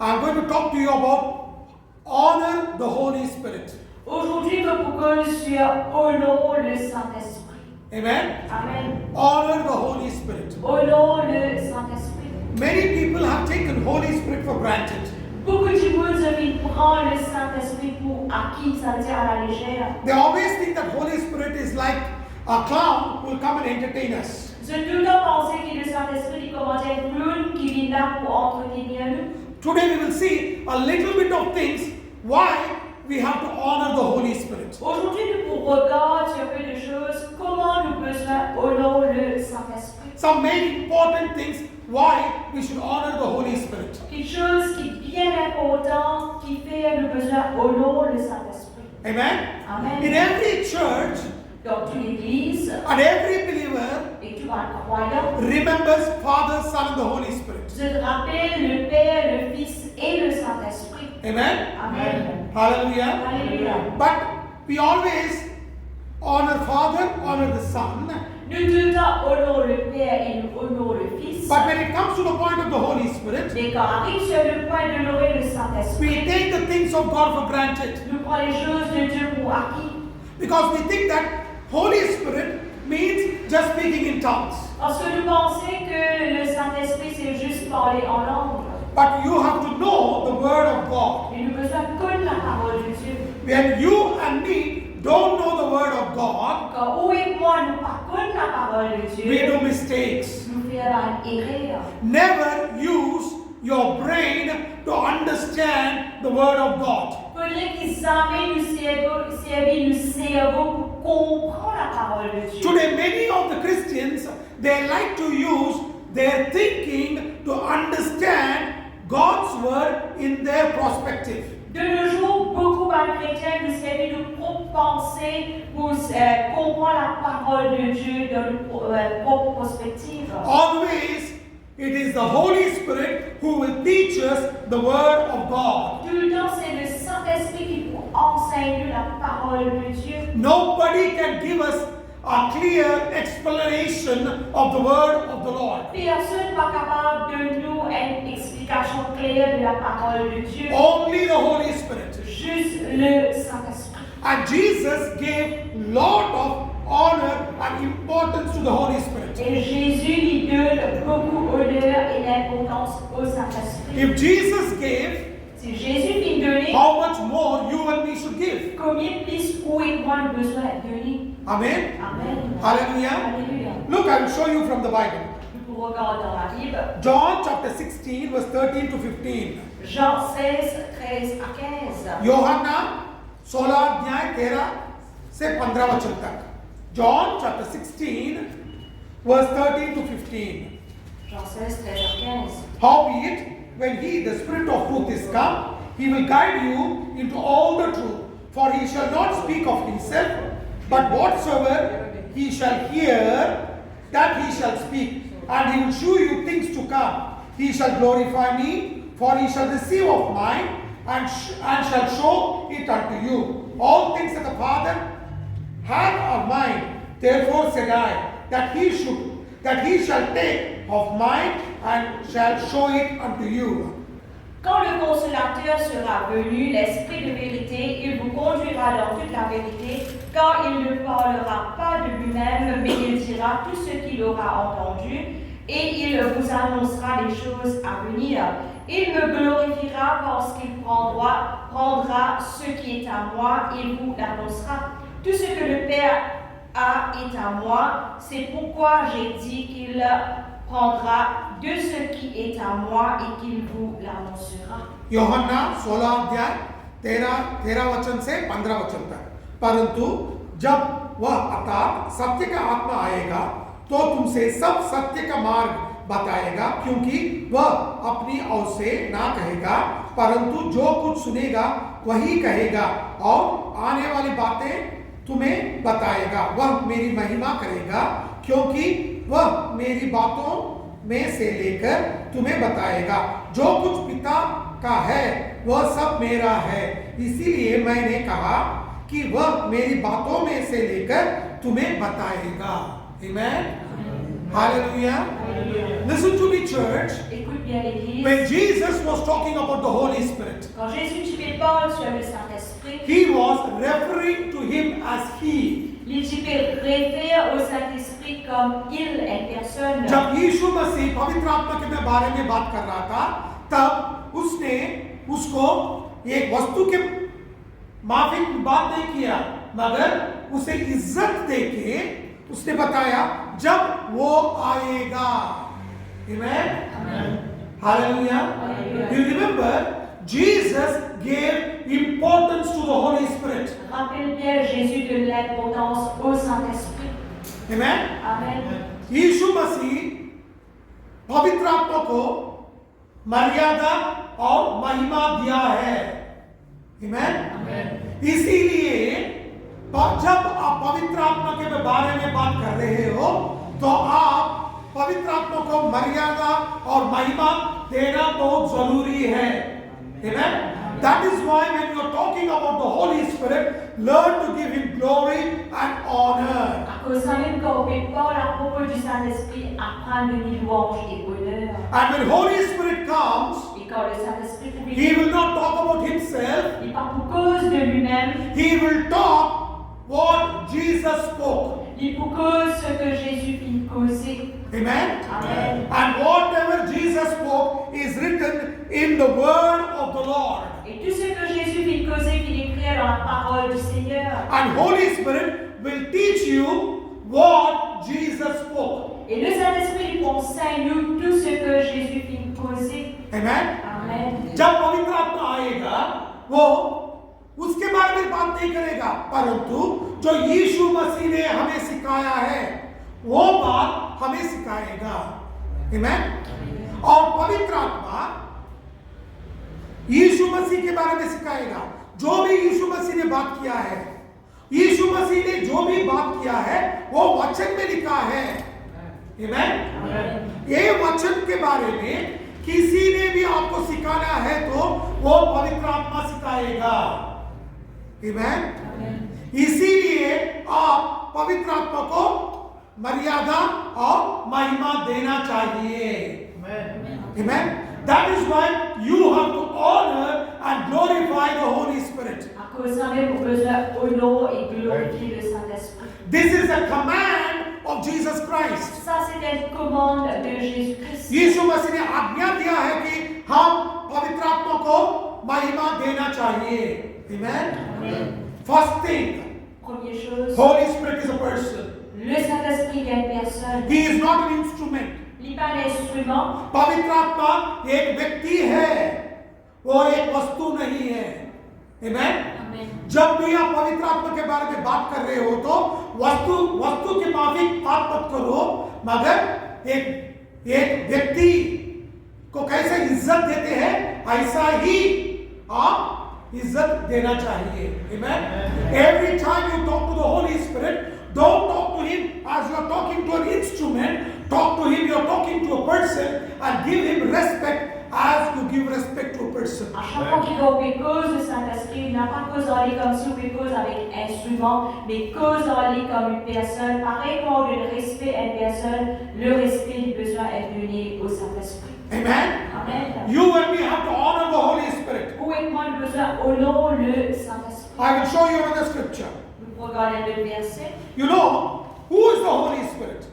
I'm going to talk to you about honor the Holy Spirit. Aujourd'hui, nous pouvons honorer le Saint-Esprit. Amen. Amen. Honor the Holy Spirit. Honorer le Saint-Esprit. Many people have taken Holy Spirit for granted. Beaucoup de monde prend le Saint-Esprit pour acquis, ça veut dire à la légère. They always think that Holy Spirit is like a clown who will come and entertain us. J'ai tout le temps pensé que le Saint-Esprit commence à être clown qui vient là pour entretenir nous. Today we will see a little bit of things why we have to honor the Holy Spirit. Aujourd'hui, nous regarder sur peu de choses, comment nous besoin honorer le Saint-Esprit. Some main important things why we should honor the Holy Spirit. Quelque chose qui est bien important, qui fait nous besoin honorer le Saint-Esprit. Amen. Amen. In every church Dans toute l'église, and every believer et tout un croyant, remembers Father, Son, and the Holy Spirit. je te rappelle le Père, le Fils et le Saint-Esprit. Amen. Amen. Hallelujah. Alléluia. But we always honor Father, honor the Son. Nous tout le temps honorons le Père et nous honorons le Fils. But when it comes to the point of the Holy Spirit, Mais quand arrive sur le point d'honorer le Saint-Esprit, we take the things of God for granted nous prenons les choses de Dieu pour acquis. because we think that Holy Spirit means just speaking in tongues. Parce que nous pensons que le Saint-Esprit c'est juste parler en langue. But you have to know the Word of God. Et nous besoin de connaître la parole de Dieu. When you and me don't know the Word of God, Quand vous et moi nous ne connaissons pas la parole de Dieu, we do mistakes. nous faisons une erreur. Never use your brain to understand the Word of God. Faudrait qu'ils amènent le cerveau pour comprendre la parole de Dieu. Today, many of the Christians, they like to use their thinking to understand God's Word in their perspective. De nos jours, beaucoup de chrétiens nous servent de propre pensée pour comprendre la parole de Dieu dans leur propre perspective. Always, it is the Holy Spirit who will teach us the Word of God. Tout le temps, c'est le Saint-Esprit qui nous enseigne la parole de Dieu. Nobody can give us a clear explanation of the Word of the Lord. Personne n'est pas capable de nous une explication claire de la parole de Dieu. Only the Holy Spirit. Juste le Saint-Esprit. And Jesus gave lot of honor and importance to the Holy Spirit. Et Jésus lui donne beaucoup d'honneur et d'importance au Saint-Esprit. If Jesus gave, Si Jésus lui donne, how much more you and me should give? combien plus vous et moi nous besoin de donner? Amen. Amen. Hallelujah. Alléluia. Look, I will show you from the Bible. Nous pouvons regarder dans la Bible. John chapter 16, verse 13 to 15. Jean 16, 13 à 15. यूहन्ना 16 अध्याय 13 से 15 वचन तक. John chapter 16, verse 13 to 15. Jean 16, 13 à 15. Howbeit, when he, the Spirit of truth, is come, he will guide you into all the truth. For he shall not speak of himself, but whatsoever he shall hear, that he shall speak. And he will shew you things to come. He shall glorify me, for he shall receive of mine, and shall show it unto you. All things that the Father hath are mine. Therefore said I, that he shall take of mine, and shall show it unto you. Quand le consolateur sera venu, l'Esprit de vérité, il vous conduira dans toute la vérité, car il ne parlera pas de lui-même, mais il dira tout ce qu'il aura entendu, et il vous annoncera les choses à venir. Il me glorifiera parce qu'il prendra ce qui est à moi et vous l'annoncera. Tout ce que le Père a est à moi, c'est pourquoi j'ai dit qu'il prendra de ce qui est à moi et qu'il vous l'annoncera. यूहन्ना 16 अध्याय 13 वचन से 15 वचन तक. परंतु जब वह अर्थात सत्य का आत्मा आएगा तो तुमसे सब सत्य का मार्ग बताएगा, क्योंकि वह अपनी ओर से ना कहेगा, परंतु जो कुछ सुनेगा वही कहेगा, और आने वाली बातें तुम्हें बताएगा. वह मेरी महिमा करेगा, क्योंकि वह मेरी बातों में से लेकर तुम्हें बताएगा. जो कुछ पिता का है वह सब मेरा है, इसीलिए मैंने कहा कि वह मेरी बातों में से लेकर तुम्हें बताएगा. Amen. Hallelujah. Listen to me, church. Écoute bien l'Église. When Jesus was talking about the Holy Spirit, Quand Jésus parle sur le Saint-Esprit, he was referring to him as he. il réfère au Saint-Esprit comme il est personne. जब यीशु मसीह पवित्र आत्मा के बारे में बात कर रहा था, तब उसने उसको एक वस्तु के माफिक बात नहीं किया, मगर उसे इज्जत देके उसने बताया जब वो आएगा. Amen. Hallelujah. You remember Jesus gave importance to the Holy Spirit. Rappelle bien Jésus de l'importance au Saint-Esprit. Amen. Amen. यीशु मसीह पवित्र आत्मा को मर्यादा और महिमा दिया है. Amen. इसीलिए जब आप पवित्र आत्मा के बारे में बात कर रहे हो तो आप पवित्र आत्मा को मर्यादा और महिमा देना बहुत जरूरी है. Amen. That is why when you are talking about the Holy Spirit, learn to give him glory and honor. À cause d'un même quand on parle à propos du Saint-Esprit, apprendre de louange et honneur. And when Holy Spirit comes, Et quand le Saint-Esprit he will not talk about himself. il parle pour cause de lui-même. He will talk what Jesus spoke. Il pour cause ce que Jésus fit causer. Amen. Amen. And whatever Jesus spoke is written in the word of the Lord. Et tout ce que Jésus fit causer, fit écrire dans la parole du Seigneur. And Holy Spirit will teach you what Jesus spoke. Et le Saint-Esprit lui enseigne nous tout ce que Jésus fit causer. Amen. Amen. जब पवित्र आत्मा आएगा वो उसके बारे में बात नहीं करेगा, परंतु जो यीशु मसीह ने हमें सिखाया है वो बात हमें सिखाएगा. आमीन. और पवित्र आत्मा यीशु मसीह के बारे में सिखाएगा. जो भी यीशु मसीह ने बात किया है, यीशु मसीह ने जो भी बात किया है वो वचन में लिखा है. आमीन. ये वचन के बारे में किसी ने भी आपको सिखाना है तो वो पवित्र आत्मा सिखाएगा. आमीन. इसीलिए आप पवित्र आत्मा को मर्यादा और महिमा देना चाहिए. Amen. That is why you have to honor and glorify the Holy Spirit. À cause d'un même besoin honorer et glorifier le Saint-Esprit. This is a command of Jesus Christ. Ça c'est une commande de Jésus-Christ. यीशु मसीह ने आज्ञा दिया है कि हम पवित्र आत्मा को महिमा देना चाहिए. Amen. First thing, Première chose, Holy Spirit is a person. le Saint-Esprit est une personne. He is not an instrument. Il n'est pas un instrument. पवित्र आत्मा एक व्यक्ति है, वो एक वस्तु नहीं है. Amen. Amen. जब भी आप पवित्र आत्मा के बारे में बात कर रहे हो तो वस्तु के माफिक बात मत करो, मगर एक व्यक्ति को कैसे इज्जत देते हैं ऐसा ही आप इज्जत देना चाहिए. Amen. Every time you talk to the Holy Spirit, don't talk to him as you are talking to an instrument. Talk to him, you are talking to a person, and give him respect as you give respect to a person. À chaque fois qu'il va au cause le Saint-Esprit, il n'a pas cause en lui comme si on cause avec un instrument, mais cause en lui comme une personne. Pareillement, le respect à une personne, le respect du besoin est donné au Saint-Esprit. Amen. Amen. You and me have to honor the Holy Spirit. Où est moi le besoin honorons le Saint-Esprit? I will show you another scripture. Nous regardons le verset. You know, who is the Holy Spirit?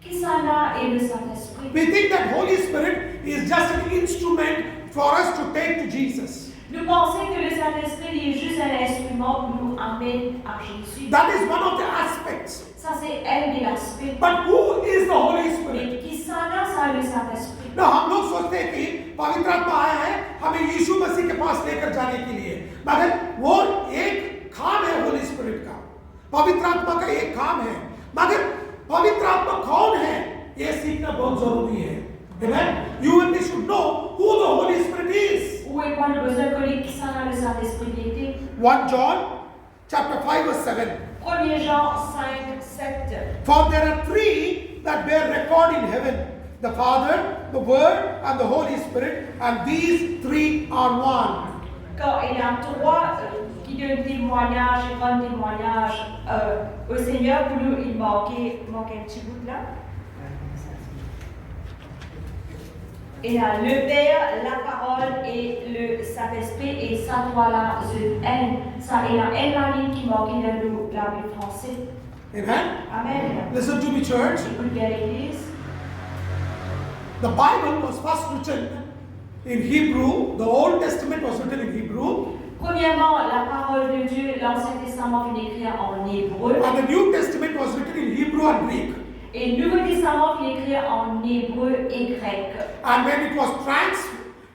Qui s'en a est le Saint-Esprit. We think that Holy Spirit is just an instrument for us to take to Jesus. Nous pensons que le Saint-Esprit est juste un instrument pour nous amener à Jésus. That is one of the aspects. Ça, c'est un des aspects. But who is the Holy Spirit? Mais qui s'en a, ça le Saint-Esprit. ना हम लोग सोचते हैं कि पवित्र आत्मा आया है हमें यीशु मसीह के पास लेकर जाने के लिए, मगर वो एक काम है होली स्पिरिट का. पवित्र आत्मा का एक काम है, मगर पवित्र आत्मा कौन है ये सीखना बहुत जरूरी है. Amen. You and me should know who the Holy Spirit is. Où est moi le besoin que qui s'en a le Saint-Esprit d'été? 1 John chapter 5 verse 7. 1 Jean 5, 7. For there are three that bear record in heaven, the Father, the Word, and the Holy Spirit, and these three are one. Quand il y a trois qui donnent témoignage, et rendent témoignage au Seigneur, pour nous, il manquait un petit bout là. Et là, le Père, la parole et le Saint-Esprit et ça voilà ça est la ligne qui manque dans la Bible française. Amen. Amen. Listen to me, church. Écoute bien l'Église. The Bible was first written in Hebrew. The Old Testament was written in Hebrew. Premièrement, la parole de Dieu, l'Ancien Testament est écrit en hébreu. And the New Testament was written in Hebrew and Greek. Et le Nouveau Testament est écrit en hébreu et grec. And when it was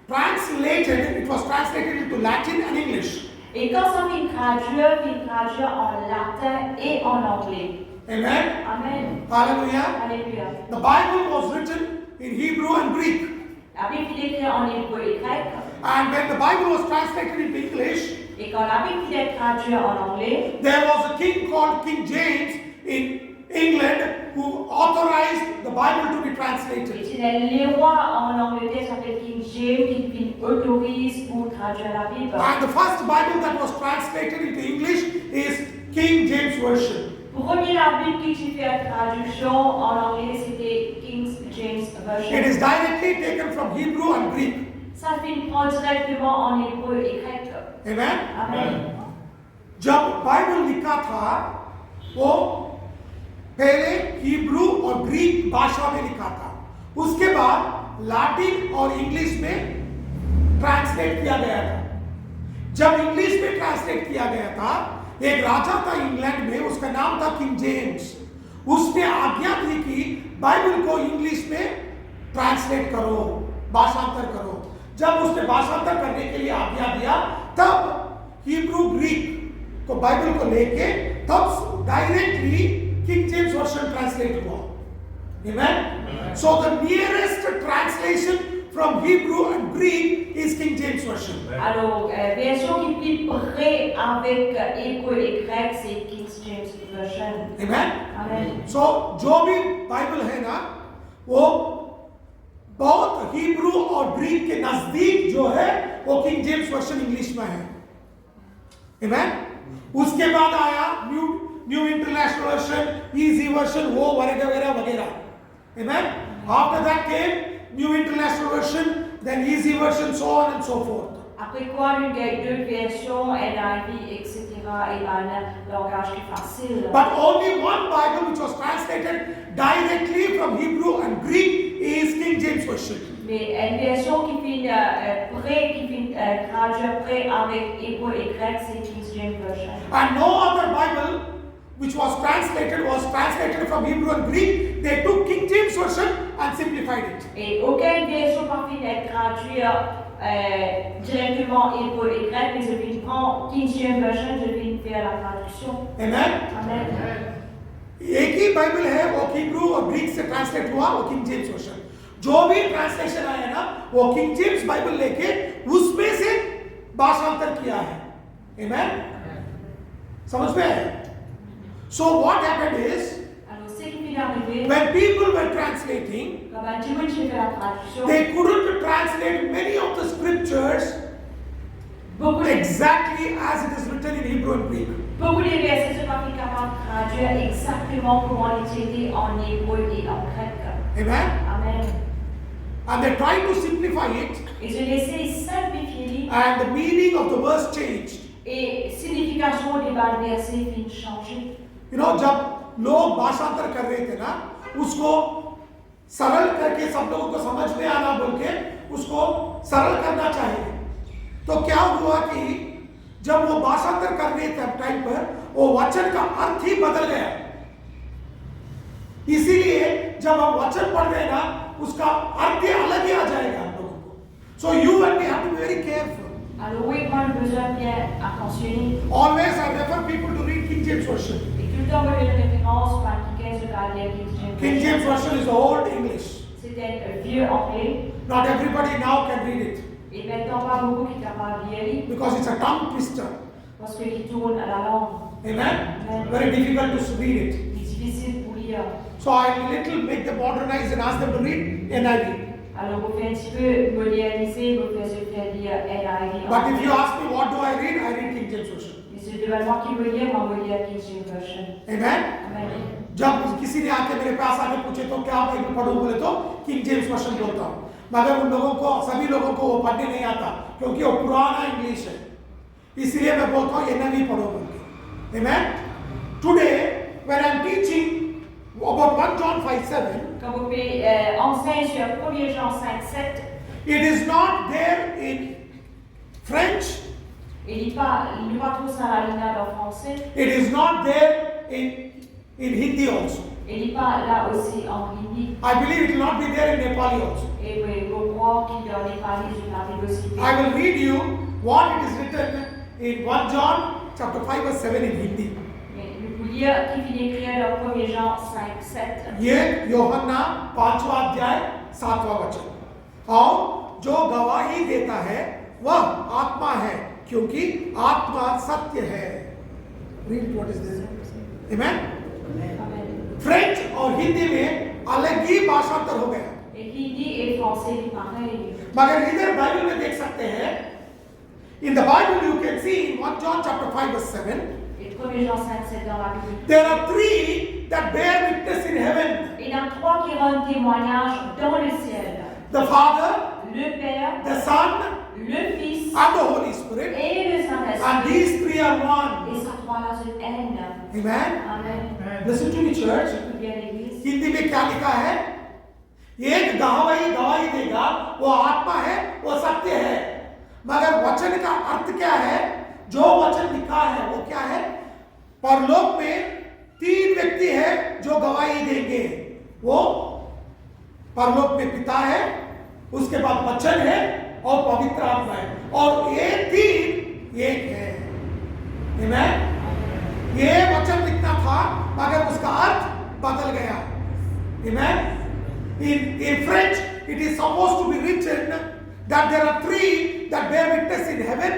translated, it was translated into Latin and English. Et quand ça vient traduire en latin et en anglais. Amen. Amen. Hallelujah. Alléluia. The Bible was written in Hebrew and Greek. La Bible est écrite en hébreu et grec. And when the Bible was translated into English, Et quand la Bible est traduite en anglais, there was a king called King James in England who authorized the Bible to be translated. les rois en Angleterre s'appellent King James qui autorise pour traduire la Bible. And the first Bible that was translated into English is King James Version. Premier la Bible qui fait la traduction en anglais c'était King James Version. It is directly taken from Hebrew and Greek. Ça fait prendre directement en hébreu et grec. Amen. Amen. जब Bible लिखा था वो पहले Hebrew और Greek भाषा में लिखा था, उसके बाद लैटिन और इंग्लिश में ट्रांसलेट किया गया था। जब इंग्लिश में ट्रांसलेट किया गया था, एक राजा था इंग्लैंड में, उसका नाम था किंग जेम्स। उसने आज्ञा दी कि बाइबल को इंग्लिश में ट्रांसलेट करो, भाषांतर करो। जब उसने भाषांतर करने के लिए आज्ञा दिया, तब हिब्रू ग्रीक को बाइबल को लेके तब directly king James version translate हुआ। Amen. So the nearest translation from Hebrew and Greek is King James version. Alors, version qui est plus près avec hébreu et grec, c'est King James Version. Amen. Amen. So जो भी Bible है ना, वो बहुत Hebrew और Greek के नजदीक जो है वो किंग जेम्स वर्जन इंग्लिश में है। Amen. उसके बाद आया new international version, easy version, वो वगैरह वगैरह। Amen. After that came New International Version, then Easy Version, so on and so forth. Après quoi, il y a deux versions, NIV, etc. et un langage plus facile. But only one Bible which was translated directly from Hebrew and Greek is King James Version. Mais une version qui finit traduire près avec hébreu et grec, c'est King James Version. And no other Bible which was translated from Hebrew and Greek. They took King James Version and simplified it. Et aucune version partie n'est traduite directement hébreu et grec, mais je vais prendre King James Version, je vais faire la traduction. Amen. Amen. एक ही Bible है, वो Hebrew और Greek से translate हुआ, वो king James version. जो भी translation आया ना, वो किंग जेम्स बाइबल लेके उसमें से भाषांतर किया है। Amen. समझ में आया? So what happened is, when people were translating, they couldn't translate many of the scriptures exactly as it is written in Hebrew and Greek. Beaucoup de versets ne sont pas capables de traduire exactement comment ils étaient en hébreu et en grec. Amen. Amen. And they tried to simplify it. Et je laissais simplifier. And the meaning of the verse changed. Et signification des versets vient changer. You know, जब लोग भाषांतर कर रहे थे ना, उसको सरल करके सब लोगों को समझ में आना बोल के उसको सरल करना चाहिए। तो क्या हुआ कि जब वो भाषांतर कर रहे थे टाइम पर, वो वचन का अर्थ ही बदल गया। इसीलिए जब हम वचन पढ़ रहे हैं ना, उसका अर्थ ही अलग ही आ जाएगा हम लोगों को। So you and me have to be very careful. Alors oui, moi j'ai besoin bien attentionner. Always I refer people to read King James Version. Et tout le temps, moi j'ai une référence par King James Version is the old English. C'est un vieux anglais. Not everybody now can read it. Et maintenant, pas beaucoup qui sont capables de lire. Because it's a tongue twister. Parce qu'il tourne à la langue. Amen? Amen. Very difficult to read it. C'est difficile pour lire. So I little make them modernize and ask them to read NIV. Alors, vous faites un petit peu moderniser, vous faites lire NIV. But if you ask me what do I read King James Version. Mais c'est de moi qui veux lire, moi je lire King James Version. Amen? Amen. जब किसी ने आके मेरे पास आके पूछे तो क्या Bible पढ़ो बोले तो किंग जेम्स वर्जन बोलता हूँ। मगर उन लोगों को, सभी लोगों को वो पढ़ने नहीं आता क्योंकि वो पुराना इंग्लिश है। इसलिए मैं बोलता हूँ ये नवी पढ़ो बोलके। Amen? Today, when I'm teaching about 1 John 5:7, Quand vous enseignez sur 1 Jean 5:7, it is not there in French, il n'y a pas trop ça la ligne en français, it is not there in Hindi also. il n'y a pas là aussi en hindi. I believe it will not be there in Nepali also. Et oui, vous croyez qu'il doit aller parler de la vélocité. I will read you what it is written in 1 John chapter 5 verse 7 in Hindi. Je vous lire qui finit écrit dans 1 Jean 5:7. ये यूहन्ना 5वां अध्याय 7वां वचन। और जो गवाही देता है वह आत्मा है, क्योंकि आत्मा सत्य है। Read what is this? Amen? Amen. French और हिंदी में अलग ही भाषांतर हो गया, Et hindi et français भी pareil. मगर इधर बाइबल में देख सकते हैं, in the Bible you can see in 1 John chapter 5 verse 7, Et 1 Jean 5:7 dans la Bible. there are 3 that bear witness in heaven: Il y en a 3 qui rendent témoignage dans le ciel. the Father, Le Père, the Son, le Fils and the Holy Spirit, et le and Saint-Esprit. these 3 are one. Et ça trois là une haine. Amen? Amen. Listen to me, church. Écoute bien l'église. Hindi में क्या लिखा है? एक गवाही देगा, वो आत्मा है, वो सत्य है। मगर वचन का अर्थ क्या है? जो वचन लिखा है वो क्या है? परलोक में 3 व्यक्ति है जो गवाही देंगे। वो परलोक में पिता है, उसके बाद वचन है और पवित्र आत्मा है, और ये 3 एक है। Amen? ये वचन लिखना था मगर उसका अर्थ बदल गया। Amen? In French, it is supposed to be written that there are 3 that bear witness in heaven.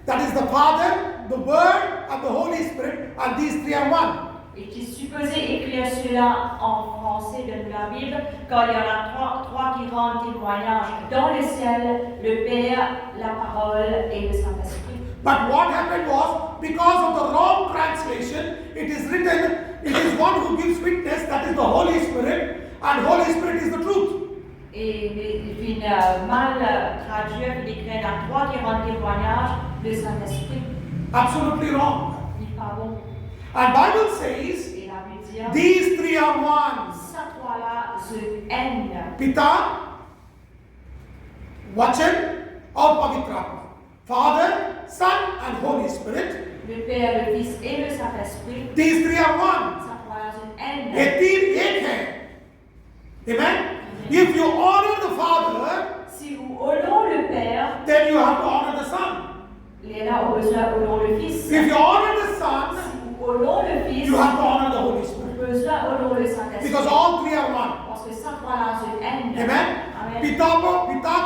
That is the Father, the Word, and the Holy Spirit, and these 3 are one. Et qui est supposé écrire cela en français de la Bible, quand il y en a trois qui rendent témoignage dans le ciel, le Père, la parole et le Saint-Esprit. But what happened was, because of the wrong translation, it is written, it is one who gives witness, that is the Holy Spirit, and Holy Spirit is the truth. Et puis mal traduit, il écrit dans 3 qui rendent témoignage, le Saint-Esprit. Absolutely wrong. Il n'est pas bon. And Bible says, Et la Bible dit, these 3 are one. ça trois-là se haine. पिता, वचन और पवित्र आत्मा, Father, Son, and Holy Spirit. Le Père, le Fils et le Saint-Esprit. These 3 are one. Ça trois-là se haine. ये 3 एक है. Amen? If you honor the Father, Si vous honorez le Père, then you have to honor the Son. il est là au besoin honorer le Fils. If you honor the Son, Si vous honorez le Fils, you have to honor the Holy vous Spirit. besoin honorer le Saint-Esprit. Because all 3 are one. Parce que ça trois-là se haine. Amen? Amen. पिता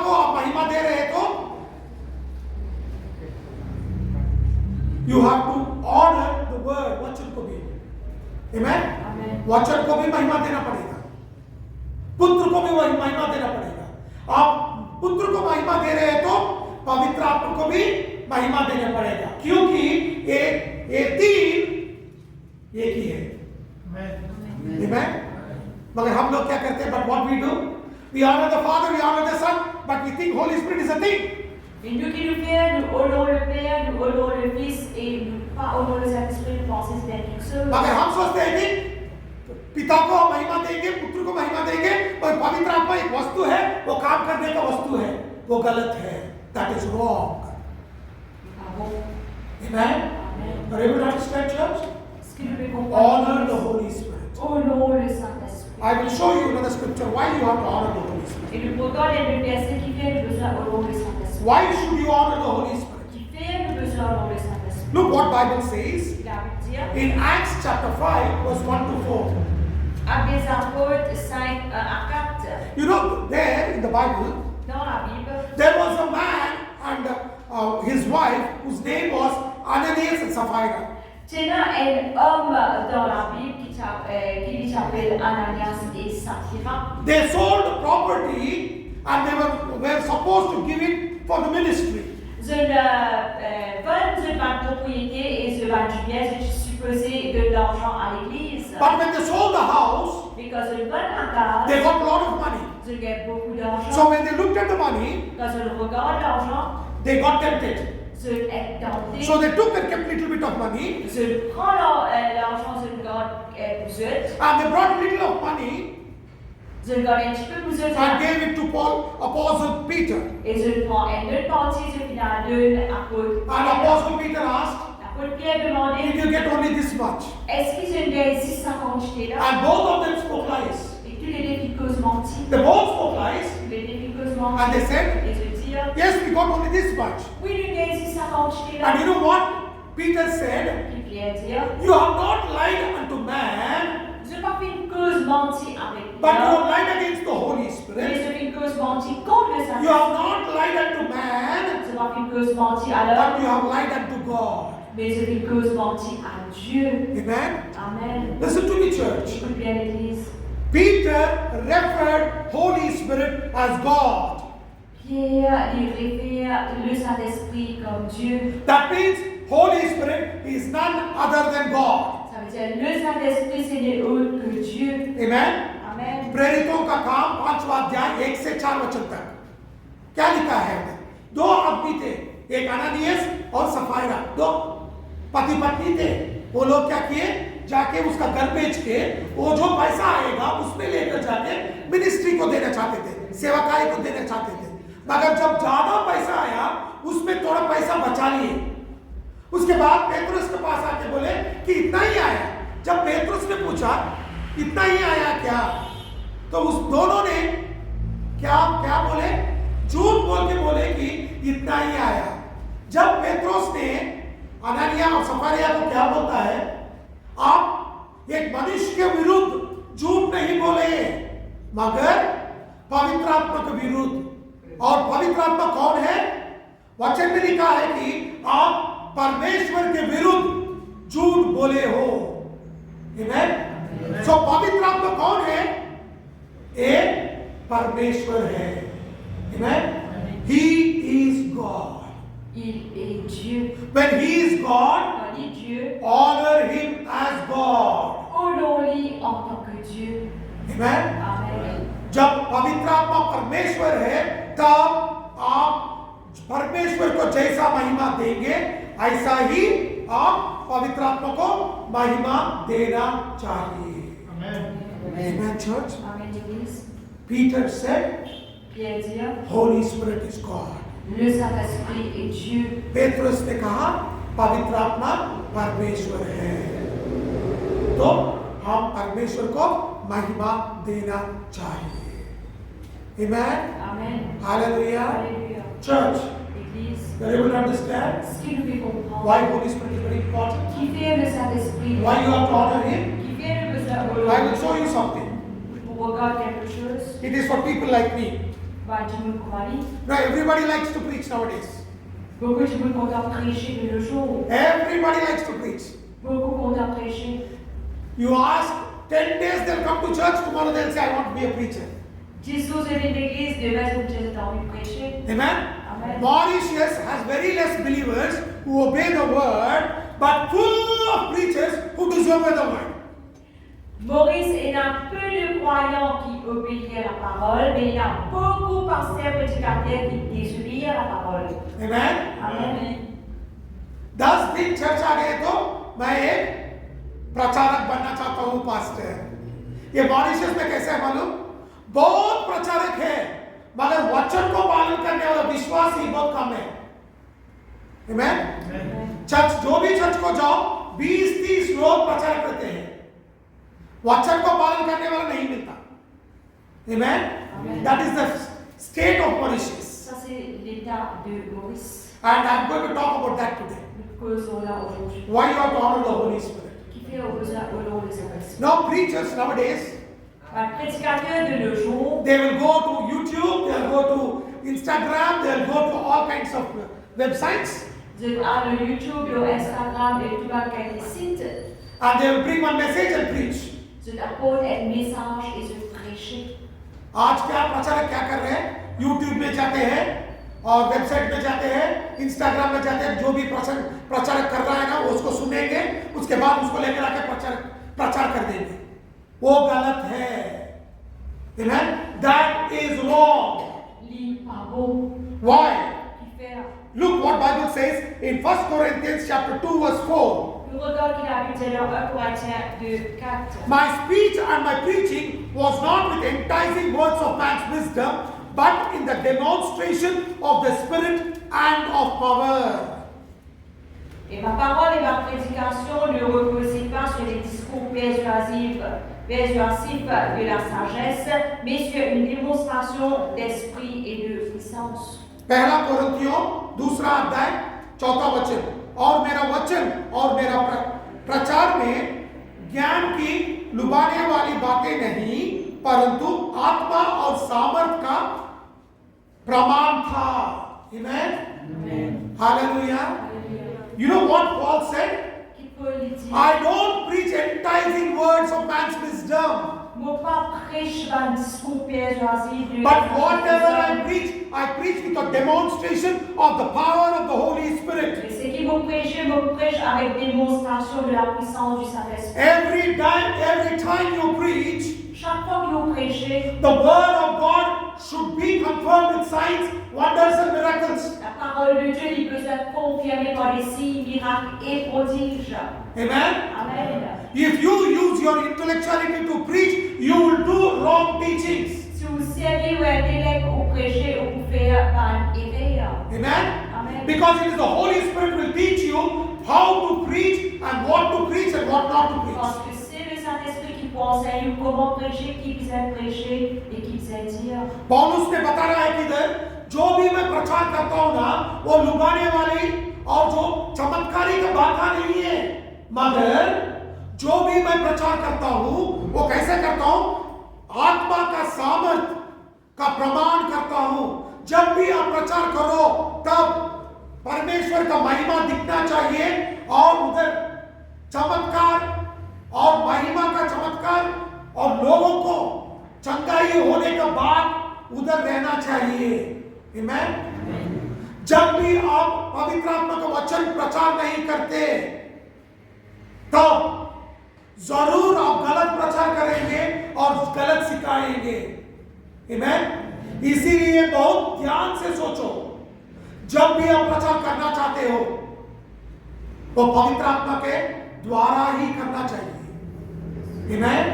को आप महिमा दे रहे तो you have to honor the word, वचन को भी. Amen? Amen. वचन को भी महिमा देना पड़ेगा, पुत्र को भी महिमा देना पड़ेगा। आप पुत्र को महिमा दे रहे हैं तो पवित्र आत्मा को भी महिमा देना पड़ेगा, क्योंकि ये 3 एक ही है। Amen? मगर हम लोग क्या करते हैं? But what we do? We honor the Father, we honor the Son, but we think Holy Spirit is a thing. Et nous qui nous faisons, nous honorons le Père, nous honorons le Fils et nous pas honorons le Saint-Esprit, nous pensons que c'est quelque chose. मगर हम सोचते हैं कि पिता को महिमा देंगे, पुत्र को महिमा देंगे, और पवित्र आत्मा एक वस्तु है, वो काम करने का वस्तु है। वो गलत है। That is wrong. Amen? Are you able to understand, church? Est-ce que nous pouvons comprendre? Honor the Holy Spirit. Honorons le Saint-Esprit. I will show you another scripture why you have to honor the Holy Spirit. Et nous pourtant, il y a des versets qui fait le besoin honorer le Saint-Esprit. Why should you honor the Holy Spirit? Qui fait le besoin honorer le Saint-Esprit. Look what Bible says Il a envie de dire, in Acts chapter 5 verse 1 to 4. Actes des Apôtres 5, 1 à 4. You know, there in the Bible, Dans la Bible, there was a man and his wife whose name was Ananias and Sapphira. il y a un homme dans la Bible qui s'appelle Ananias et Sapphira. They sold property and they were supposed to give it for the ministry. Ils vendent une propriété et ils vendent du bien, c'est supposé de l'argent à l'église. But when they sold the house, Because ils vendent la case, they got a lot of money. Ils gagnent beaucoup d'argent. So when they looked at the money, Quand ils regardent l'argent, they got tempted. ils sont tentés. So they took and kept a little bit of money, Ils prennent l'argent, ils gardent besoin. and they brought a little of money Ils gardent un petit peu besoin. and gave it to Apostle Peter. Et ils prennent une autre partie, ils finissent l'apôtre. And Apostle Peter asked, L'apôtre Pierre did demandait, you get only this much? est-ce qu'ils ont gagné 650 jetés là? And both of them spoke lies. Et tous les deux causes mentis. They both spoke lies, Tous les deux causes and mentis. they said, Et je dis, yes, we got only this much. oui, nous gagnons 650 jetés là. And you know what Peter said? Puis Pierre dit, You have not lied unto man, je n'ai pas fait une cause mentie avec but you Dieu. have lied against the Holy Mais Spirit. je fais une cause mentie contre le You Saint-Esprit. have not lied unto man, Je n'ai pas fait une cause mentie à l'homme, but you have lied unto God. mais je fais une cause mentie à Dieu. Amen. Amen. Listen to me, church. Écoute bien l'Église. Peter referred Holy Spirit as God. Pierre, il réfère le Saint-Esprit comme Dieu. That means Holy Spirit is none other than God. Ça veut dire le Saint-Esprit, c'est nul autre que Dieu. Amen. Amen. प्रेरितों का काम 5वां अध्याय 1 से 4 वचन तक क्या लिखा है? दो आदमी थे, एक अनानियस और सफायरा, दो पति पत्नी थे। वो लोग क्या किए? जाके उसका घर बेच के वो जो पैसा आएगा उसमें लेकर जाके मिनिस्ट्री को देना चाहते थे, सेवकाई को देना चाहते थे। मगर जब ज्यादा पैसा आया उसमें थोड़ा पैसा बचा लिए। उसके बाद पेट्रुस के पास आके बोले कि इतना ही आया। जब पेट्रुस ने पूछा इतना ही आया क्या, तो उस दोनों ने क्या क्या बोले? झूठ बोल के बोले कि इतना ही आया। जब पेट्रुस ने अनानिया और सफारिया को क्या बोलता है, आप एक मनुष्य के विरुद्ध झूठ नहीं बोले मगर पवित्र आत्मा के विरुद्ध। और पवित्र आत्मा कौन है? वचन में लिखा है कि आप परमेश्वर के विरुद्ध झूठ बोले हो। आमेन। सो पवित्र आत्मा कौन है? एक परमेश्वर है। आमेन। He is God. Il est Dieu. When he is God, Quand il est Dieu, honor him as God. honorons-le en tant que Dieu. Amen. Amen. जब पवित्र आत्मा परमेश्वर है तब आप परमेश्वर को जैसा महिमा देंगे ऐसा ही आप पवित्र आत्मा को महिमा देना चाहिए। Amen, church. Amen, l'Église. Peter said, Pierre dit, Holy Spirit is God. le Saint-Esprit est Dieu. Petrus ने कहा पवित्र आत्मा परमेश्वर है। तो हम परमेश्वर को महिमा देना चाहिए। Amen. Amen. Hallelujah. Alléluia. Church, L'Église. you are able to understand Ce qui nous fait comprendre. why Holy Spirit is very important. Qui fait le Saint-Esprit? Why you have to honor him? Qui fait le I will Saint-Esprit? show you something. Pour regarder quelque chose. It is for people like me. Bah, du monde comme Ali. Now everybody likes to preach nowadays. Beaucoup de monde comptent prêcher de nos jours. Everybody likes to preach. Beaucoup comptent prêcher. You ask 10 days they'll come to church, tomorrow they'll say I want to be a preacher. Jesus est une église, demain vous avez envie de prêcher. Amen. Amen. Mauritius has very less believers who obey the word, but full of preachers who disobey the word. Maurice est un peu de croyants qui obéissent à la parole, mais il y a beaucoup de pasteurs prédicateurs qui désobéissent à la parole. Amen. Amen. 10 दिन church आ गए तो मैं एक प्रचारक बनना चाहता हूँ pastor. ये मॉरिशस में कैसे है मालूम? बहुत प्रचारक है मगर वचन को पालन करने वाला विश्वास ही बहुत कम है। Amen? चर्च जो भी चर्च को जाओ 20-30 लोग प्रचार करते हैं, वचन को पालन करने वाला नहीं मिलता। Amen? That is the state of Mauritius. Ça, c'est l'état de Maurice. And I'm going to talk about that today. Nous causons là aujourd'hui. Why you have to honor the Holy Spirit. Qui fait honorer le Saint-Esprit. Now preachers nowadays, Un prédicateur de nos jours, they will go to YouTube, they'll go to Instagram, they'll go to all kinds of websites, de le YouTube, le Instagram et tout un des sites, and they will bring one message and preach. de apporter un message et de prêcher. आज क्या प्रचारक क्या कर रहे हैं? YouTube में जाते हैं और वेबसाइट में जाते हैं, Instagram में जाते हैं, जो भी प्रचारक कर रहा है ना वो उसको सुनेंगे, उसके बाद उसको लेकर आके प्रचार कर देंगे। वो गलत है। Amen? that is wrong. lit pas beau, Why? qui fait. Look what Bible says in 1 Corinthians chapter 2 verse 4. Nous regardons qu'il a pu dire dans 1 Corinthiens 2:4. My speech and my preaching was not with enticing words of man's wisdom, but in the demonstration of the Spirit and of power. Et ma parole et ma prédication ne reposaient pas sur les discours persuasifs de la sagesse, mais sur une démonstration d'esprit et de puissance. पहला कोरिन्थियों दूसरा अध्याय चौथा वचन, और मेरा वचन और मेरा प्रचार में ज्ञान की लुभाने वाली बातें नहीं, परंतु आत्मा और सामर्थ का प्रमाण था. Amen. Hallelujah. You know what Paul said? I don't preach enticing words of man's wisdom. But whatever I preach with a demonstration of the power of the Holy Spirit. Every time you preach, the word of God should be confirmed with signs, wonders and miracles. La parole de Dieu, il peut être confirmée par des signes, miracles et prodiges. Amen. Amen. If you use your intellectuality to preach, you will do wrong teachings. Si vous servez ou intellect ou prêchez ou vous faire un éveil. Amen. Amen. Because it is the Holy Spirit will teach you how to preach and what to preach and what not to Parce preach. que c'est le Saint-Esprit qui vous enseigne comment prêcher, qui vous aide prêcher et qui vous aide dire. पौलुस ने बता रहा है कि इधर जो भी मैं प्रचार करता हूं ना, वो लुभाने वाली और जो चमत्कारी का बात नहीं है, मगर जो भी मैं प्रचार करता हूं वो कैसे करता हूं? आत्मा का सामर्थ का प्रमाण करता हूं. जब भी आप प्रचार करो तब परमेश्वर का महिमा दिखना चाहिए और उधर चमत्कार और महिमा का चमत्कार और लोगों को चंगाई होने के बाद उधर रहना चाहिए. आमेन. जब भी आप पवित्र आत्मा का वचन प्रचार नहीं करते तब जरूर आप गलत प्रचार करेंगे और गलत सिखाएंगे. आमेन. इसीलिए बहुत ध्यान से सोचो, जब भी आप प्रचार करना चाहते हो तो पवित्र आत्मा के द्वारा ही करना चाहिए. Amen.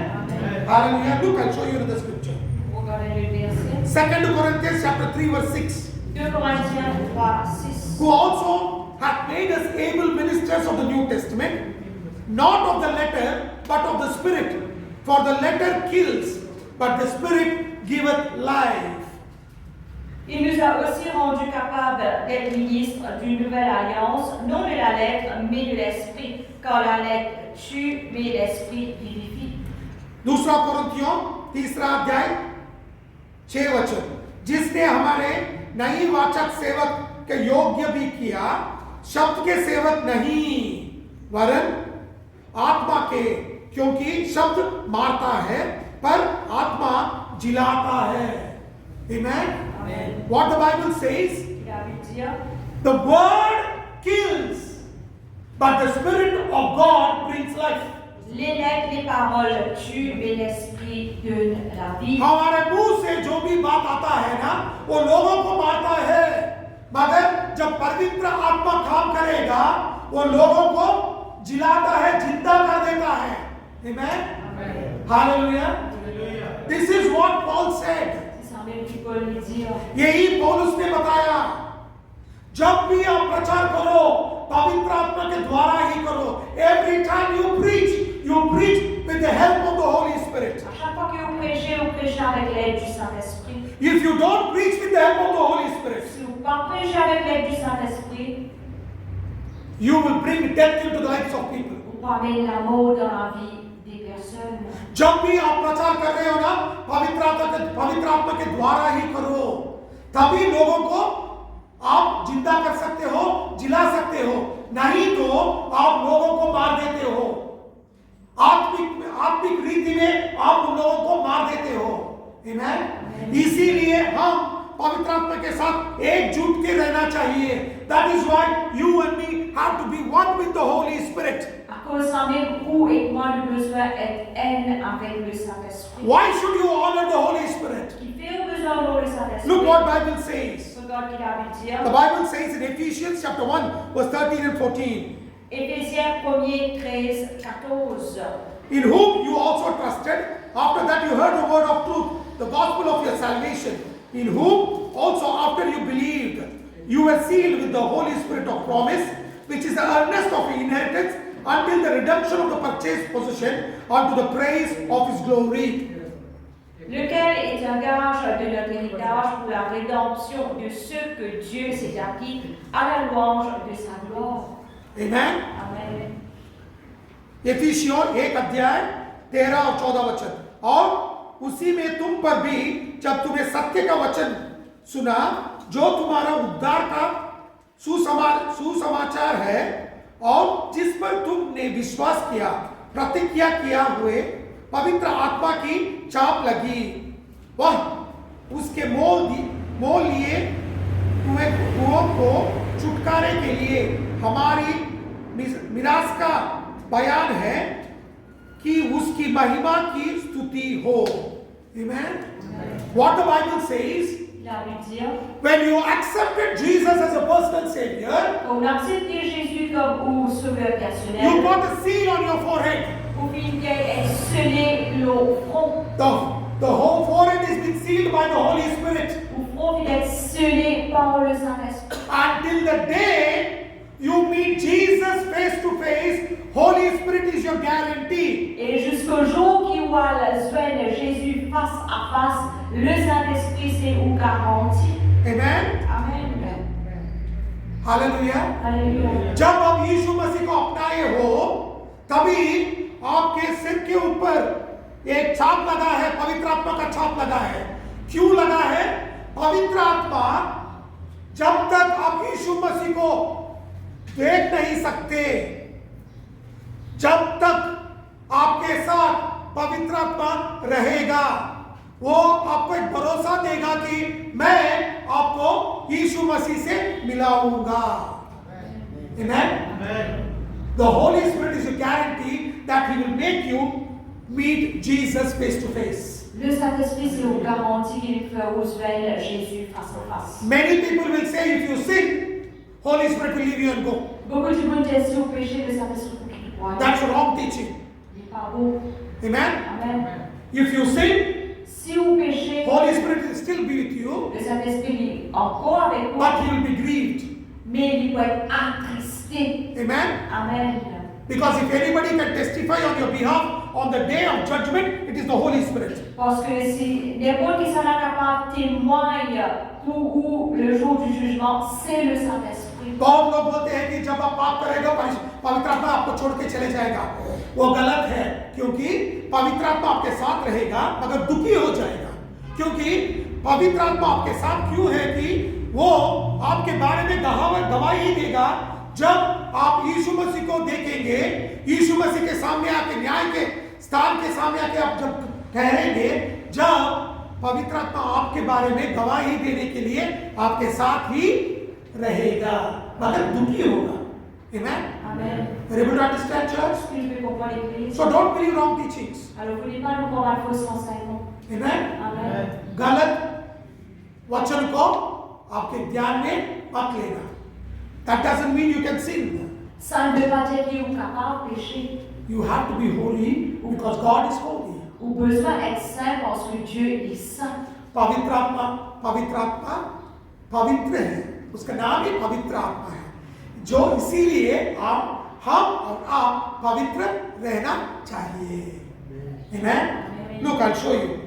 Hallelujah. Look, I'll show you in the scripture. Regardez le verset. 2 Corinthians chapter 3 verse 6. 2 Corinthiens 3:6. Who also hath made us able ministers of the New Testament, not of the letter, but of the Spirit. For the letter kills, but the Spirit giveth life. Il nous a aussi rendus capables d'être ministres d'une nouvelle alliance, non de la lettre, mais de l'esprit, car la lettre tue, mais l'esprit vivifie. दूसरा कोरिन्थियों तीसरा अध्याय 6 वचन, जिसने हमारे नई वाचक सेवक के योग्य भी किया, शब्द के सेवक नहीं वरन आत्मा के, क्योंकि शब्द मारता है पर आत्मा जिलाता है. Amen. What the Bible says, the word kills, but the Spirit of God brings life. Les lettres, les paroles tuent, mais l'esprit donne la vie. हमारे मुंह से जो भी बात आता है ना, वो लोगों को मारता है, मगर जब पवित्र आत्मा काम करेगा वो लोगों को जिलाता है, जिंदा कर देता है. Amen. Hallelujah. This is what Paul said. यही पौलुस ने बताया. जब भी आप प्रचार करो पवित्र आत्मा के द्वारा ही करो. Every time you preach with the help of the Holy Spirit. À chaque fois que vous prêchez avec l'aide du Saint-Esprit. If you don't preach with the help of the Holy Spirit, si vous ne prêchez avec l'aide du Saint-Esprit, you will bring death into the lives of people. Vous ramenez la mort dans la vie des personnes. जब भी आप प्रचार कर रहे हो ना, पवित्र आत्मा के द्वारा ही करो, तभी लोगों को आप जिंदा कर सकते हो, जिला सकते हो. नहीं तो आप लोगों को मार देते हो. आत्मिक रीति में आप उन लोगों को मार देते हो. Amen? इसीलिए हम पवित्र आत्मा के साथ एकजुट के रहना चाहिए. That is why you and me have to be one with the Holy Spirit. cause ça même où et moi le besoin est haine avec le Saint-Esprit. Why should you honor the Holy Spirit? Qui fait au besoin de le Saint-Esprit. Look what Bible says. Regarde qu'il a vu dire. The Bible says in Ephesians chapter 1, verse 13 and 14. Éphésiens 1er 13, 14. In whom you also trusted, after that you heard the word of truth, the gospel of your salvation, in whom also after you believed, you were sealed with the Holy Spirit of promise, which is the earnest of your inheritance, until the redemption of the purchased possession, unto the praise of his glory. Lequel est un gage de notre héritage pour la rédemption de ceux que Dieu s'est acquis à la louange de sa gloire. Amen. Amen. एफिसियों 1 अध्याय 13 और 14 वचन, और उसी में तुम पर भी जब तुमने सत्य का वचन सुना जो तुम्हारा उद्धार का सुसमाचार है, और जिस पर तुमने विश्वास किया, प्रतिज्ञा किया हुए पवित्र आत्मा की चाप लगी, वह उसके मोल लिए तुमों को छुटकारे के लिए हमारी मिरास का बयान है कि उसकी महिमा की स्तुति हो. Amen. What the Bible says, La Bible dit, when you accepted Jesus as a personal savior, quand on a accepté Jésus comme sauveur you personnel, got a seal on your forehead. au fil qu'elle est scellé au front, The whole forehead is been sealed by the Holy Spirit. au front il est scellé par le Saint-Esprit. Until the day you meet Jesus face to face, Holy Spirit is your guarantee. Et jusqu'au jour qui voit le soin de Jésus face à face, le Saint-Esprit c'est où garantie. Amen. Amen. Hallelujah. Alléluia. जब आप यीशु मसीह को अपनाए हो, तभी आपके सिर के ऊपर एक छाप लगा है, पवित्र आत्मा का छाप लगा है. क्यों लगा है? पवित्र आत्मा जब तक आप यीशु मसीह को देख नहीं सकते, जब तक आपके साथ पवित्र आत्मा रहेगा, वो आपको एक भरोसा देगा कि मैं आपको यीशु मसीह से मिलाऊंगा. Amen. The Holy Spirit is a guarantee that He will make you meet Jesus face to face. Le Saint-Esprit c'est une garantie qu'il fait au soin Jésus face à face. Many people will say, if you sin, Holy Spirit will leave you and go. Beaucoup de monde disent si au péché, le Saint-Esprit vous That's wrong teaching. Il n'est pas beau. Amen. Amen. If you sin, Si au péché, Holy Spirit will still be with you, le Saint-Esprit est encore avec vous, but He will be grieved. mais il peut être attristé. Amen. Amen. Because if anybody can testify on your behalf on the day of judgment, it is the Holy Spirit. Parce que si n'importe qui sera capable témoigne pour le jour du jugement, c'est le Saint-Esprit. बहुत लोग बोलते हैं कि जब आप पाप करेगा पवित्र आत्मा आपको छोड़ के चले जाएगा. वो गलत है, क्योंकि पवित्र आत्मा आपके साथ रहेगा मगर दुखी हो जाएगा. क्योंकि पवित्र आत्मा आपके साथ क्यों है कि वो आपके बारे में गवाही देगा. जब आप यीशु मसीह को देखेंगे, यीशु मसीह के सामने आके, न्याय के स्थान के सामने आके आप जब ठहरेंगे, जब पवित्र आत्मा आपके बारे में गवाही देने के लिए आपके साथ ही रहेगा मगर दुखी होगा. Amen. Amen. Are you able to understand, church? Est-ce que je peux comprendre l'Église? So don't believe wrong teachings. Alors, vous ne pas nous croire à faux enseignements. Amen. Amen. गलत वचन को आपके ध्यान में मत लेना. That doesn't mean you can sin. Ça ne veut pas dire qu'il est capable de pécher. You have to be holy because God is holy. Ou besoin d'être saint parce que Dieu est saint. पवित्र आत्मा पवित्र है, उसका नाम ही पवित्र आत्मा है, जो इसीलिए हम और आप पवित्र रहना चाहिए. Amen. Look, I'll show you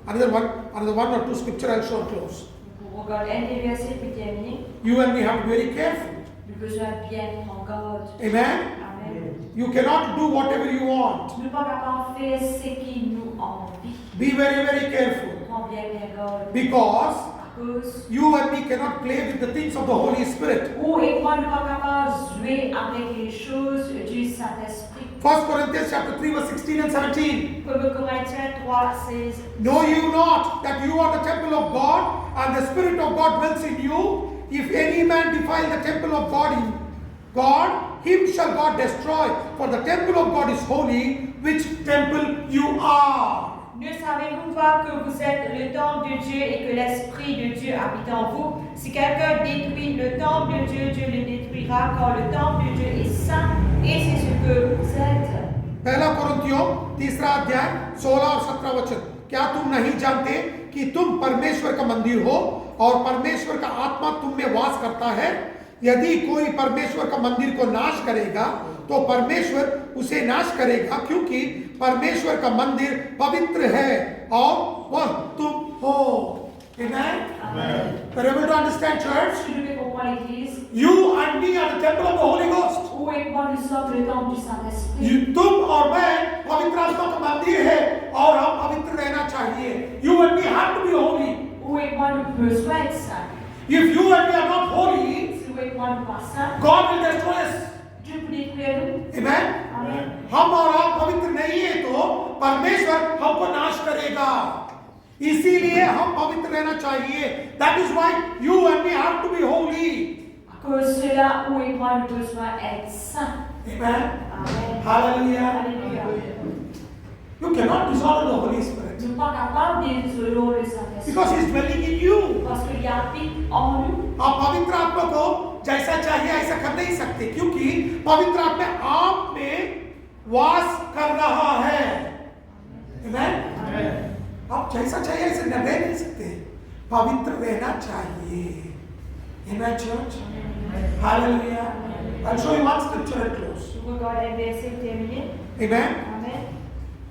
another one or two scripture. I'll show close. Pour regarder un des versets puis terminer, You and me have to be very careful. nous besoin bien prendre garde. Amen. Amen. You cannot do whatever you want. Nous ne pas capable de faire ce qui nous envie. Be very, very careful. Prends bien garde. Because À cause you and me cannot play with the things of the Holy Spirit. où et moi ne pas capable de jouer avec les choses du Saint-Esprit. 1 Corinthians chapter 3 verse 16 and 17. 1 Corinthiens 3, 16. Know you not that you are the temple of God and the Spirit of God dwells in you? If any man defile the temple of God, God, him shall God destroy, for the temple of God is holy, which temple you are. Ne savez-vous pas que vous êtes le temple de Dieu et que l'Esprit de Dieu habite en vous? Si quelqu'un détruit le temple de Dieu, Dieu le détruira, car le temple de Dieu est saint et c'est ce que vous êtes. पहला कुरिन्थियों 3 अध्याय 16 और 17 वचन। क्या तुम नहीं जानते कि तुम परमेश्वर का मंदिर हो और परमेश्वर का आत्मा तुम में वास करता है? यदि कोई परमेश्वर का मंदिर को नाश करेगा तो परमेश्वर उसे नाश करेगा, क्योंकि परमेश्वर का मंदिर पवित्र है और वह तुम हो। Amen? Are you able to understand, church? Est-ce que nous pouvons comprendre l'Église? You and me are the temple of the Holy Ghost. Où et moi nous sommes le temple du Saint-Esprit. तुम और मैं पवित्र आत्मा का मंदिर है और हम पवित्र रहना चाहिए। You and me have to be holy. Où et moi nous besoin être saints. If you and me are not holy, Si où et moi nous pas saints, God will destroy us. Dieu peut détruire nous. Amen? Amen. हम और आप पवित्र नहीं है तो परमेश्वर हमको नाश करेगा, इसीलिए हम पवित्र रहना चाहिए। That is why you and me have to be holy. À cause de cela, où et moi nous besoin être saints. Amen? Amen. Hallelujah. Alléluia. You cannot dishonor the Holy Spirit Nous ne sommes pas capables de désoler le Saint-Esprit. because He is dwelling in you. Parce qu'il habite en nous. आप पवित्र आत्मा को जैसा चाहिए ऐसा कर नहीं सकते, क्योंकि पवित्र आत्मा आप में वास कर रहा है। Amen? आप जैसा चाहिए ऐसे रह नहीं सकते, पवित्र रहना चाहिए। Amen, church? Hallelujah. I'll show you one scripture and close. Je regarde un verset terminé. Amen? Amen.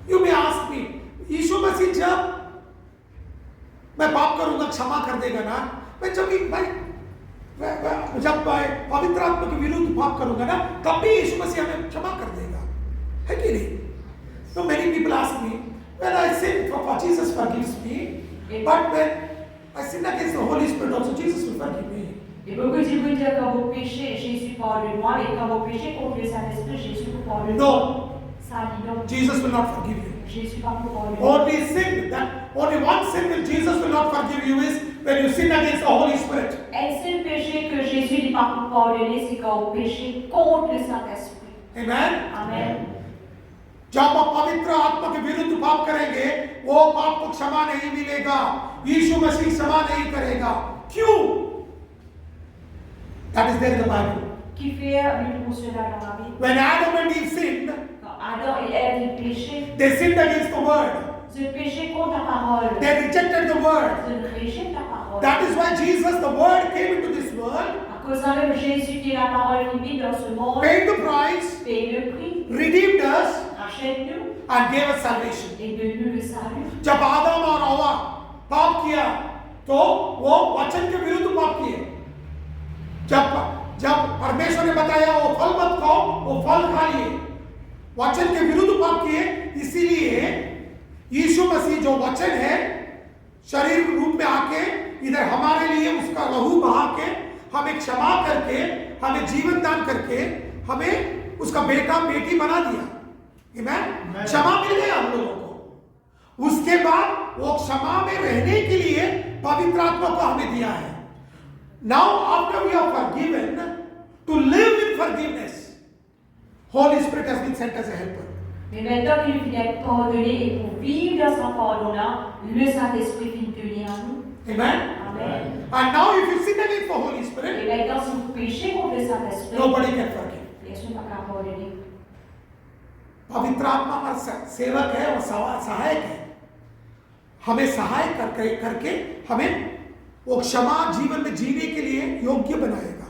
You may ask me, यीशु मसीह जब मैं पाप करूंगा क्षमा कर देगा ना? मैं जब पवित्र आत्मा के विरुद्ध पाप करूंगा ना, तब भी यीशु मसीह हमें क्षमा कर देगा, है कि नहीं? So many people ask me, when I sin, Jesus forgives me, but when I sin against the Holy Spirit also, Jesus will forgive me. Et beaucoup de vous dire quand vous péchez, Jésus pardonne-moi, et quand vous péchez contre le Saint-Esprit, Jésus vous pardonne. No, Ça dit non. Jesus will not forgive you. Jésus va vous pardonner. Only one sin will Jesus will not forgive you is when you sin against the Holy Spirit. Un seul péché que Jésus n'est pas vous pardonner, c'est quand vous péchez contre le Saint-Esprit. Amen? Amen. जब आप पवित्र आत्मा के विरुद्ध पाप करेंगे, वो पाप को क्षमा नहीं मिलेगा, यीशु मसीह क्षमा नहीं करेगा। क्यों? That is there in the Bible. Qui fait nous trouve cela dans la Bible? When Adam and Eve sinned, Quand Adam et Ève ont péché, they sinned against the word. ils ont péché contre la parole. They rejected the word. Ils ont rejeté la parole. That is why Jesus, the word, came into this world, À cause d'un même Jésus qui est la parole limite dans ce monde, paid the price, paye le prix, redeemed us, rachète-nous and gave us salvation. et donne-nous le salut. जब आदम और हवा पाप किया तो वो वचन के विरुद्ध पाप किए। जब परमेश्वर ने बताया वो फल मत खाओ, वो फल खा लिए, वचन के विरुद्ध पाप किए। इसीलिए यीशु मसीह जो वचन है शरीर रूप में आके इधर हमारे लिए उसका लहू बहा के हमें क्षमा करके हमें जीवन दान करके हमें उसका बेटा बेटी बना दिया। आमीन? क्षमा मिल गया हम लोगों को। उसके बाद वो क्षमा में रहने के लिए पवित्र आत्मा को हमें दिया है। Now after we are forgiven, to live in forgiveness, Holy Spirit has been sent as a helper. Mais maintenant qu'il nous vient pardonner et pour vivre dans son pardonnant, le Saint-Esprit vient tenir à nous. Amen? Amen. And now if you sin against the Holy Et Spirit, maintenant, si vous péchez contre le Saint-Esprit, nobody can forgive. personne ne va pardonner. पवित्र आत्मा हमारा सेवक है और सहायक है, हमें सहाय करके हमें वो क्षमा जीवन में जीने के लिए योग्य बनाएगा।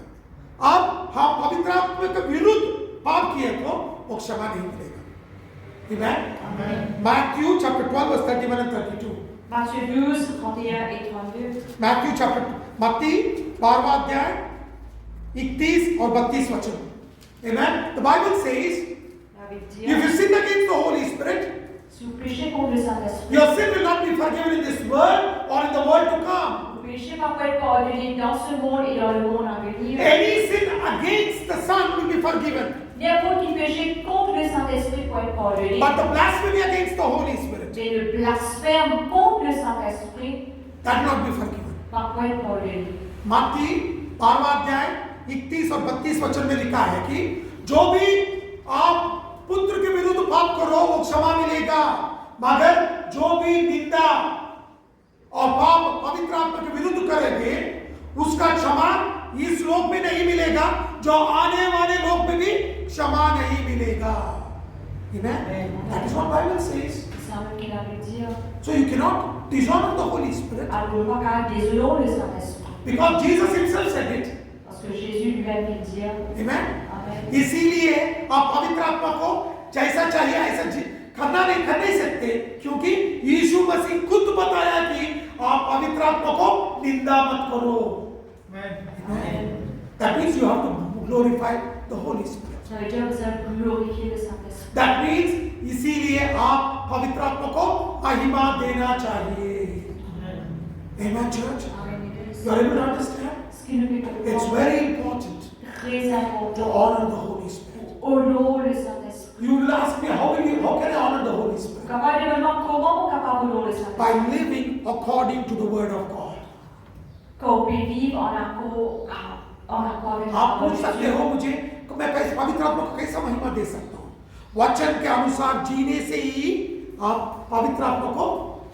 अब हम पवित्र आत्मा के विरुद्ध पाप किए तो वो क्षमा नहीं मिलेगा। Amen? Matthew chapter 12 verse 31 and 32. Matthieu 12, 31 et 32. Matthew chapter मत्ती 12वां अध्याय 31 और 32 वचन। Amen? The Bible says, La Bible dit, if you sin against the Holy Spirit, si vous péchez contre le Saint-Esprit, your sin will not be forgiven in this world or in the world to come. vous péchez pas pour être pardonné dans ce monde et dans le monde à venir. Any sin against the Son will be forgiven, N'importe qui péché contre le Saint-Esprit pour être pardonné. but the blasphemy against the Holy Spirit, Mais le blasphème contre le Saint-Esprit, that will not be forgiven. pas pour être pardonné. मत्ती 12वां अध्याय 31 और 32 वचन में लिखा है कि जो भी आप पुत्र के विरुद्ध पाप करो वो क्षमा मिलेगा, मगर जो भी निंदा और पाप पवित्र आत्मा के विरुद्ध करेंगे उसका क्षमा इस लोक में नहीं मिलेगा, जो आने वाले लोक में भी क्षमा नहीं मिलेगा। Amen. That is what Bible says. C'est un qu'il avait dit. So you cannot dishonor the Holy Spirit Alors, désolons le Saint-Esprit. because Jesus himself said it. Parce que Jésus lui-même il dit. Amen. Amen. इसीलिए आप पवित्र आत्मा को जैसा चाहिए ऐसा करना नहीं कर नहीं सकते, क्योंकि यीशु मसीह खुद बताया कि आप पवित्र आत्मा को निंदा मत करो। Amen. That means you have to glorify the Holy Spirit. Ça veut dire que vous allez glorifier le Saint-Esprit. That means इसीलिए आप पवित्र आत्मा को महिमा देना चाहिए। Amen, church. You are able to understand? Ce qui nous fait It's comprendre. very important Très to important. honor the Holy Spirit. Honore le Saint-Esprit. You will ask me, how can I honor the Holy Spirit? Capable de me demander comment on est capable d'honorer le Saint-Esprit. By living according to the Word of God. Qu'on peut vivre en accord avec la आप parole पूछ de सकते Dieu. हो मुझे कि मैं पवित्र आत्मा को कैसा महिमा दे सकता हूँ? वचन के अनुसार जीने से ही आप पवित्र आत्मा को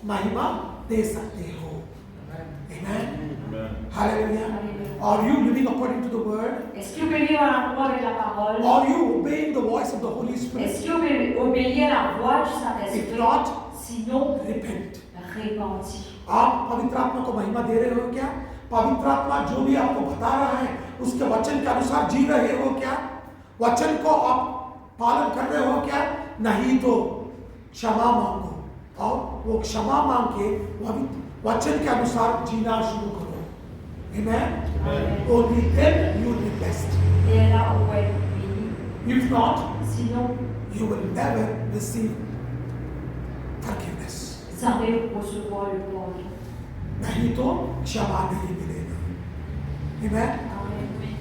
महिमा दे सकते हो। Amen. Hallelujah. Are you living according to the Word? Est-ce que vous pouvez vivre en accord avec la parole? Are you obeying the voice of the Holy Spirit? Est-ce que vous pouvez obéir à la voix du If Saint-Esprit? not, Sinon, repent. répandis. आप पवित्र आत्मा को महिमा दे रहे हो क्या? पवित्र आत्मा जो भी आपको बता रहा है उसके वचन के अनुसार जी रहे हो क्या? वचन को आप पालन कर रहे हो क्या? नहीं तो क्षमा मांगो और वो क्षमा मांग के वचन के अनुसार जीना शुरू करो। Amen. Only then you will be blessed. Et là, on va être béni. If not, Sinon, you will never receive forgiveness. sans recevoir le pardon. नहीं तो क्षमा नहीं मिलेगा। Amen. Amen.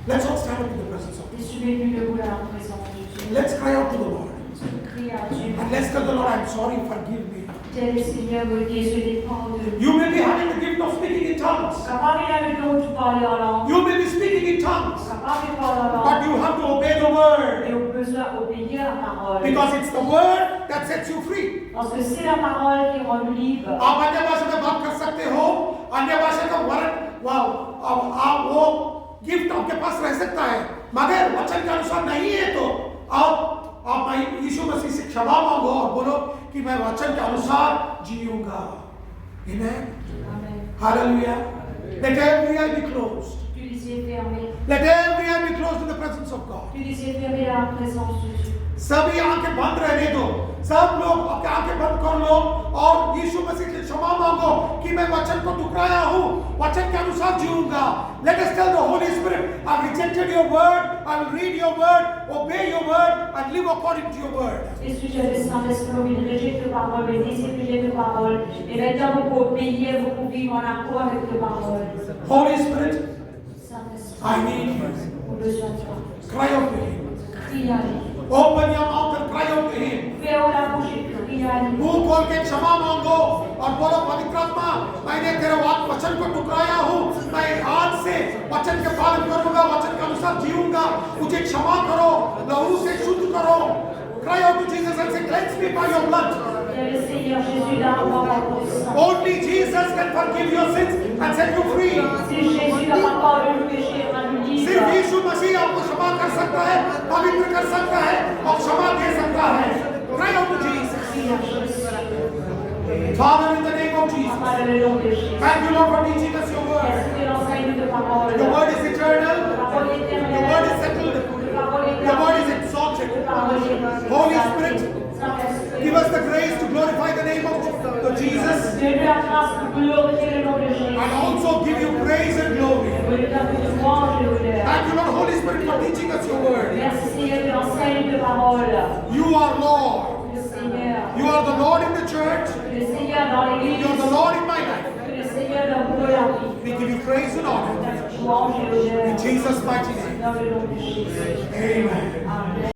Let's all stand up in the presence of God. Et soulevez-nous debout dans la présence de Dieu. Let's cry out to the Lord. Crie à Dieu. And let's tell the Lord, I'm sorry, forgive me. Tel Seigneur, désolé, pardonne. You may be having the gift of speaking in tongues. Capable de nous parler en langue. You may be speaking in tongues. Capable de parler en langue. But you have to obey the Et word. on besoin d'obéir à la parole. Because it's the word that sets you free. Parce que c'est la parole qui rend nous libre. आप अन्य भाषा में बात कर सकते हो, अन्य भाषा का वर्ण आप वो गिफ्ट आपके पास रह सकता है, मगर वचन के अनुसार नहीं है तो आप यीशु मसीह से क्षमा मांगो और बोलो कि मैं वचन के अनुसार जीऊंगा। Amen. Amen. Hallelujah. Let every eye be closed. Tu les yeux fermés. Let every eye be closed in the presence of God. Tu les yeux fermés dans la présence de Dieu. सभी आंखें बंद रहने दो, सब लोग अपने आंखें बंद कर लो और यीशु मसीह से क्षमा मांगो कि मैं वचन को ठुकराया हूँ, वचन के अनुसार जीऊंगा। Let us tell the Holy Spirit, I've rejected your word, I will read your word, obey your word, and live according to your word. Et sujet de Saint-Esprit, il rejette la parole, mais discipline de parole. Et maintenant, vous pouvez obéir, vous pouvez vivre en accord avec la parole. Holy Spirit, Saint-Esprit, I need you. on a besoin de toi. Cry out to him. Crie à lui. Open your mouth and cry out to him. Ferme la bouche et crie à lui. मुंह खोल के क्षमा मांगो और बोलो पवित्र आत्मा, मैंने तेरे वचन को ठुकराया हूँ, मैं आज से वचन के पालन करूंगा, वचन के अनुसार जीऊंगा, मुझे क्षमा करो, लहू से शुद्ध करो। Cry out to Jesus and say, cleanse me by your blood. Le Seigneur Jésus dans la sang. Only Jesus can forgive your sins and set you free. C'est Jésus la parole de péché à nous सिर्फ libre. यीशु मसीह आपको क्षमा कर सकता है, पवित्र कर सकता है और क्षमा दे सकता है। Cry out to Jesus. Crie à Jésus. Father, in the name of Jesus, Par le nom de Jésus. thank you, Lord, for teaching us your word. Esprit l'enseigne de parole. Your word is eternal. Parole éternelle. Your word is settled. Parole Your word is éternelle. exalted. Parole éternelle. Holy Spirit, Saint-Esprit. give us the grace to glorify the name of Jesus Donne-nous la grâce de glorifier le nom de Jésus. and also give you praise and glory. Oui, nous avons de louange et d'honneur. Thank you, Lord, Holy Spirit, for teaching us your word. Merci Seigneur de l'enseigne de parole. You are Lord. Le Seigneur. You are the Lord in the church. Le Seigneur dans l'église. You are the Lord in my life. Le Seigneur dans la vie. We give you praise and honor. Louange et honneur. In Jesus' mighty name. Dans le nom de Jésus. Amen. Amen.